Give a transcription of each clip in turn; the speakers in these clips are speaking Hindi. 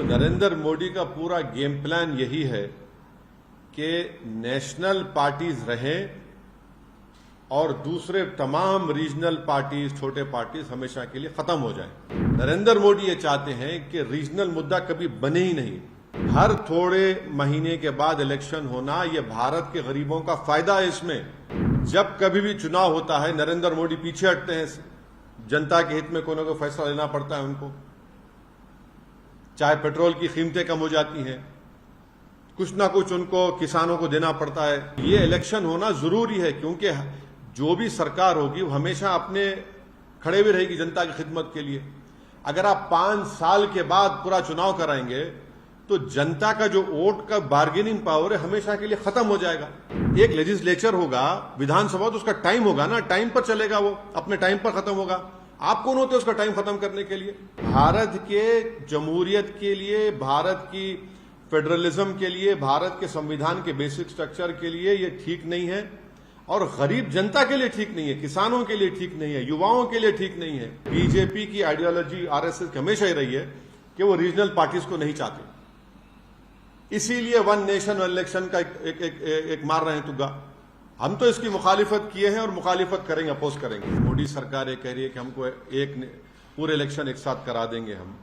तो नरेंद्र मोदी का पूरा गेम प्लान यही है कि नेशनल पार्टीज रहें और दूसरे तमाम रीजनल पार्टीज, छोटे पार्टीज हमेशा के लिए खत्म हो जाएं। नरेंद्र मोदी ये चाहते हैं कि रीजनल मुद्दा कभी बने ही नहीं। हर थोड़े महीने के बाद इलेक्शन होना, ये भारत के गरीबों का फायदा है। इसमें जब कभी भी चुनाव होता है नरेंद्र मोदी पीछे हटते हैं। जनता के हित में कोई ना कोई फैसला लेना पड़ता है उनको, चाहे पेट्रोल की कीमतें कम हो जाती हैं, कुछ ना कुछ उनको किसानों को देना पड़ता है। ये इलेक्शन होना जरूरी है क्योंकि जो भी सरकार होगी वो हमेशा अपने खड़े भी रहेगी जनता की खिदमत के लिए। अगर आप 5 साल के बाद पूरा चुनाव कराएंगे तो जनता का जो वोट का बार्गेनिंग पावर है हमेशा के लिए खत्म हो जाएगा। एक लेजिस्लेचर होगा, विधानसभा, तो उसका टाइम होगा ना, टाइम पर चलेगा, वो अपने टाइम पर खत्म होगा। आप कौन होते हैं उसका टाइम खत्म करने के लिए? भारत के जमहूरियत के लिए, भारत की फेडरलिज्म के लिए, भारत के संविधान के बेसिक स्ट्रक्चर के लिए ये ठीक नहीं है और गरीब जनता के लिए ठीक नहीं है, किसानों के लिए ठीक नहीं है, युवाओं के लिए ठीक नहीं है। बीजेपी की आइडियोलॉजी, आरएसएस की हमेशा ही रही है कि वो रीजनल पार्टीज को नहीं चाहते, इसीलिए वन नेशन वन इलेक्शन का एक मार रहे हैं तुग्गा। हम तो इसकी मुखालिफत किए हैं और मुखालिफत करेंगे, अपोज करेंगे। मोदी सरकार ये कह रही है कि हमको पूरे इलेक्शन एक साथ करा देंगे हम,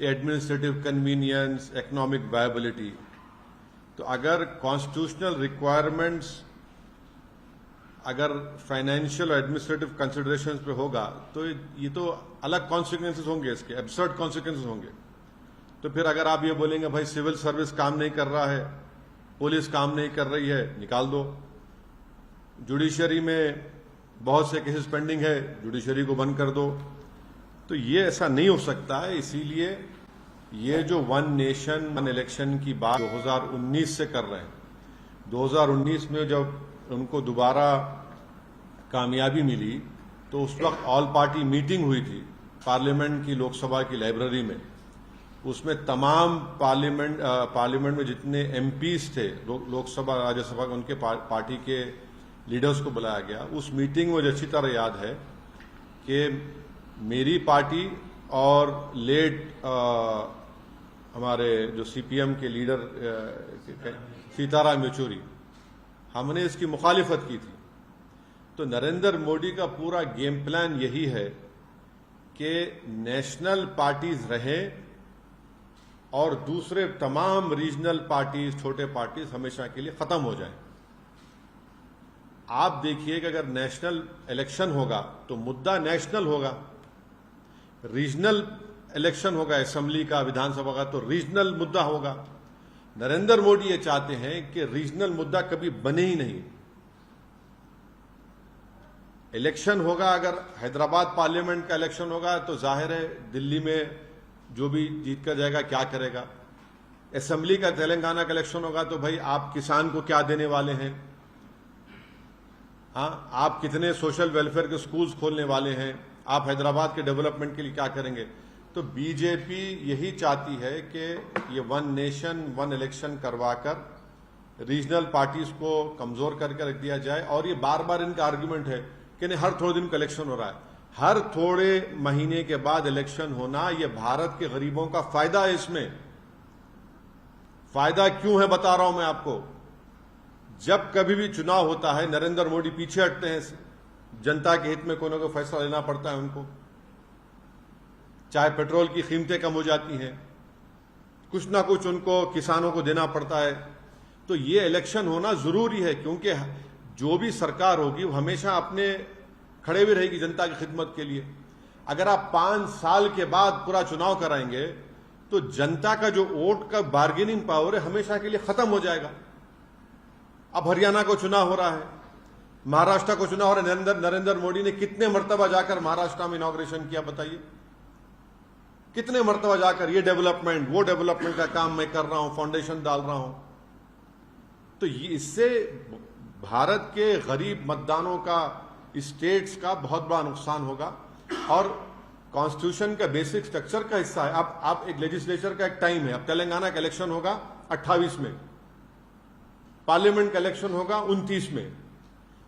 एडमिनिस्ट्रेटिव कन्वीनियंस, इकोनॉमिक वायबिलिटी। तो अगर कॉन्स्टिट्यूशनल रिक्वायरमेंट्स अगर फाइनेंशियल और एडमिनिस्ट्रेटिव कंसिडरेशंस पे होगा तो ये तो अलग कॉन्सिक्वेंसेस होंगे, इसके एब्सर्ड कॉन्सिक्वेंसेस होंगे। तो फिर अगर आप ये बोलेंगे भाई सिविल सर्विस काम नहीं कर रहा है, पुलिस काम नहीं कर रही है, निकाल दो। जुडिशरी में बहुत से केसेस पेंडिंग है, जुडिशरी को बंद कर दो। तो ये ऐसा नहीं हो सकता है। इसीलिए ये जो वन नेशन वन इलेक्शन की बात 2019 से कर रहे हैं, 2019 में जब उनको दोबारा कामयाबी मिली तो उस वक्त ऑल पार्टी मीटिंग हुई थी पार्लियामेंट की, लोकसभा की लाइब्रेरी में। उसमें तमाम पार्लियामेंट में जितने एमपीज थे, लोकसभा राज्यसभा, उनके पार्टी के लीडर्स को बुलाया गया। उस मीटिंग में मुझे अच्छी तरह याद है कि मेरी पार्टी और लेट हमारे जो सीपीएम के लीडर सीताराम येचुरी, हमने इसकी मुखालिफत की थी। तो नरेंद्र मोदी का पूरा गेम प्लान यही है कि नेशनल पार्टीज रहें और दूसरे तमाम रीजनल पार्टीज, छोटे पार्टीज हमेशा के लिए खत्म हो जाएं। आप देखिए कि अगर नेशनल इलेक्शन होगा तो मुद्दा नेशनल होगा, रीजनल इलेक्शन होगा असेंबली का, विधानसभा का, तो रीजनल मुद्दा होगा। नरेंद्र मोदी ये चाहते हैं कि रीजनल मुद्दा कभी बने ही नहीं। इलेक्शन होगा, अगर हैदराबाद पार्लियामेंट का इलेक्शन होगा तो जाहिर है दिल्ली में जो भी जीत कर जाएगा क्या करेगा। असेंबली का तेलंगाना का इलेक्शन होगा तो भाई आप किसान को क्या देने वाले हैं, हाँ, आप कितने सोशल वेलफेयर के स्कूल्स खोलने वाले हैं, आप हैदराबाद के डेवलपमेंट के लिए क्या करेंगे। तो बीजेपी यही चाहती है कि ये वन नेशन वन इलेक्शन करवाकर रीजनल पार्टीज को कमजोर करके रख दिया जाए। और ये बार बार इनका आर्गुमेंट है कि नहीं, हर थोड़े दिन का इलेक्शन हो रहा है। हर थोड़े महीने के बाद इलेक्शन होना, ये भारत के गरीबों का फायदा है। इसमें फायदा क्यों है बता रहा हूं मैं आपको। जब कभी भी चुनाव होता है नरेंद्र मोदी पीछे हटते हैं। जनता के हित में कोई ना कोई फैसला लेना पड़ता है उनको, चाहे पेट्रोल की कीमतें कम हो जाती हैं, कुछ ना कुछ उनको किसानों को देना पड़ता है। तो ये इलेक्शन होना जरूरी है क्योंकि जो भी सरकार होगी वो हमेशा अपने खड़े भी रहेगी जनता की खिदमत के लिए। अगर आप 5 साल के बाद पूरा चुनाव कराएंगे तो जनता का जो वोट का बार्गेनिंग पावर है हमेशा के लिए खत्म हो जाएगा। अब हरियाणा को चुनाव हो रहा है, महाराष्ट्र को चुनाव हो रहा है। नरेंद्र मोदी ने कितने मर्तबा जाकर महाराष्ट्र में इनॉग्रेशन किया, बताइए, कितने मर्तबा जाकर ये डेवलपमेंट, वो डेवलपमेंट का काम मैं कर रहा हूं, फाउंडेशन डाल रहा हूं। तो इससे भारत के गरीब मतदानों का, स्टेट्स का बहुत बड़ा नुकसान होगा और कॉन्स्टिट्यूशन का बेसिक स्ट्रक्चर का हिस्सा है। अब आप एक लेजिस्लेचर का एक टाइम है। अब तेलंगाना का इलेक्शन होगा 28 में, पार्लियामेंट का इलेक्शन होगा 29 में,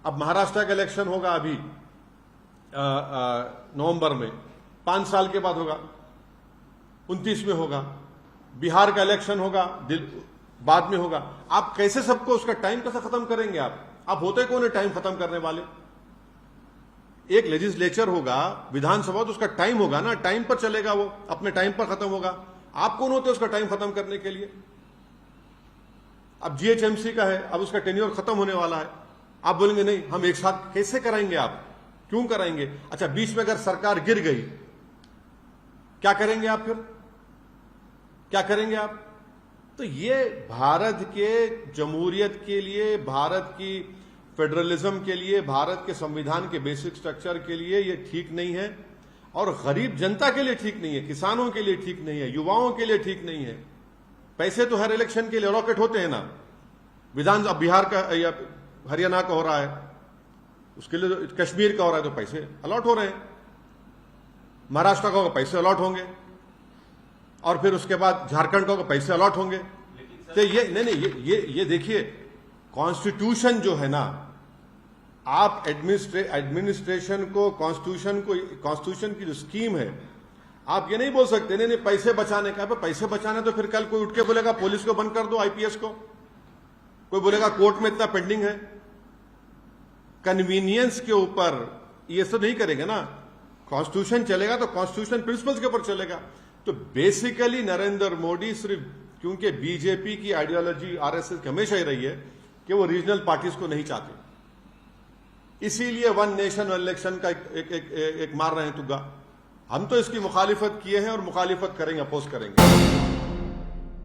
अब महाराष्ट्र का इलेक्शन होगा अभी नवंबर में, 5 साल के बाद होगा, 29 में होगा। बिहार का इलेक्शन होगा, बाद में होगा। आप कैसे सबको उसका टाइम कैसे खत्म करेंगे? आप होते कौन है टाइम खत्म करने वाले? एक लेजिस्लेचर होगा, विधानसभा, तो उसका टाइम होगा ना, टाइम पर चलेगा, वो अपने टाइम पर खत्म होगा। आप कौन होते उसका टाइम खत्म करने के लिए? अब जीएचएमसी का है, अब उसका टेन्योर खत्म होने वाला है, आप बोलेंगे नहीं हम एक साथ कैसे कराएंगे? आप क्यों कराएंगे? अच्छा, बीच में अगर सरकार गिर गई, क्या करेंगे आप? फिर क्या करेंगे आप? तो ये भारत के जमहूरियत के लिए, भारत की फेडरलिज्म के लिए, भारत के संविधान के बेसिक स्ट्रक्चर के लिए ये ठीक नहीं है, और गरीब जनता के लिए ठीक नहीं है, किसानों के लिए ठीक नहीं है, युवाओं के लिए ठीक नहीं है। पैसे तो हर इलेक्शन के लिए अलॉकेट होते हैं ना। विधान अब बिहार का या हरियाणा का हो रहा है, उसके लिए कश्मीर का हो रहा है तो पैसे अलॉट हो रहे हैं, महाराष्ट्र का होगा पैसे अलॉट होंगे, और फिर उसके बाद झारखंड का होगा पैसे अलॉट होंगे। तो ये नहीं, ये देखिए, कॉन्स्टिट्यूशन जो है ना, आप एडमिनिस्ट्रेशन को, कॉन्स्टिट्यूशन की जो स्कीम है, आप ये नहीं बोल सकते नहीं पैसे बचाने का। पैसे बचाने तो फिर कल कोई उठ के बोलेगा पुलिस को बंद कर दो, आईपीएस को, कोई बोलेगा कोर्ट में इतना पेंडिंग है। कन्वीनियंस के ऊपर ये सब नहीं करेंगे ना। कॉन्स्टिट्यूशन चलेगा तो कॉन्स्टिट्यूशन प्रिंसिपल्स के ऊपर चलेगा। तो बेसिकली नरेंद्र मोदी सिर्फ, क्योंकि बीजेपी की आइडियोलॉजी आरएसएस की हमेशा ही रही है कि वो रीजनल पार्टीज को नहीं चाहते, इसीलिए वन नेशन वन इलेक्शन का एक मार रहे हैं तुग्गा। हम तो इसकी मुखालिफत किए हैं और मुखालिफत करेंगे, अपोज करेंगे।